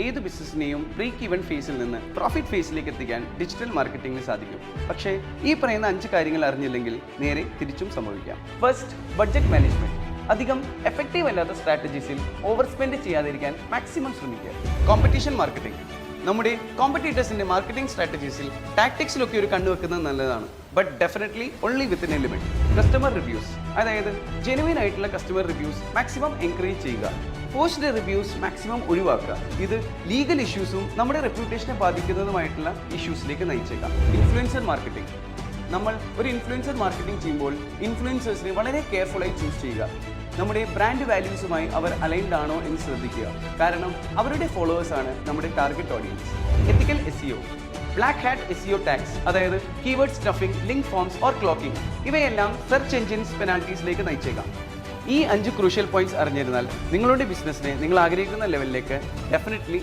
ഏത് ബിസിനസ്സിനെയും break even ഫേസിൽ നിന്ന് പ്രോഫിറ്റ് ഫേസിലേക്ക് എത്തിക്കാൻ ഡിജിറ്റൽ മാർക്കറ്റിംഗിന് സാധിക്കും. പക്ഷേ ഈ പറയുന്ന 5 കാര്യങ്ങൾ അറിഞ്ഞില്ലെങ്കിൽ നേരെ തിരിച്ചും സംഭവിക്കാം. First, budget management. അധികം എഫക്റ്റീവ് അല്ലാത്ത സ്ട്രാറ്റജീസിൽ ഓവർ സ്പെൻഡ് ചെയ്യാതിരിക്കാൻ മാക്സിമം ശ്രമിക്കുക. Competition marketing. നമ്മുടെ കോമ്പറ്റീറ്റേഴ്സിന്റെ മാർക്കറ്റിംഗ് സ്ട്രാറ്റജീസിൽ ടാക്ടിക്സിലൊക്കെ ഒരു കണ്ണുവെക്കുന്നത് നല്ലതാണ്, but definitely only within A limit. Customer reviews, അതായത് ജെനുവിൻ ആയിട്ടുള്ള കസ്റ്റമർ റിവ്യൂസ് മാക്സിമം എൻകറേജ് ചെയ്യുക. പോസ്റ്റ് റിവ്യൂസ് മാക്സിമം ഒഴിവാക്കുക. ഇത് ലീഗൽ ഇഷ്യൂസും നമ്മുടെ റെപ്യൂട്ടേഷനെ ബാധിക്കുന്നതുമായിട്ടുള്ള ഇഷ്യൂസിലേക്ക് നയിച്ചേക്കാം. Influencer marketing. നമ്മൾ ഒരു ഇൻഫ്ലുവൻസർ മാർക്കറ്റിംഗ് ചെയ്യുമ്പോൾ ഇൻഫ്ലുവൻസേഴ്സിനെ വളരെ കെയർഫുള്ളായി ചൂസ് ചെയ്യുക. നമ്മുടെ ബ്രാൻഡ് വാല്യൂസുമായി അവർ അലൈൻഡ് ആണോ എന്ന് ശ്രദ്ധിക്കുക, കാരണം അവരുടെ ഫോളോവേഴ്സാണ് നമ്മുടെ target audience. Ethical SEO. Black hat SEO tags, അതായത് keyword stuffing, link farms or cloaking, ഇവയെല്ലാം സെർച്ച് എഞ്ചിൻസ് പെനാൽറ്റീസിലേക്ക് നയിച്ചേക്കാം. ഈ 5 ക്രൂഷ്യൽ പോയിന്റ്സ് അറിഞ്ഞിരുന്നാൽ നിങ്ങളുടെ ബിസിനസ്സിനെ നിങ്ങൾ ആഗ്രഹിക്കുന്ന ലെവലിലേക്ക് ഡെഫിനറ്റ്ലി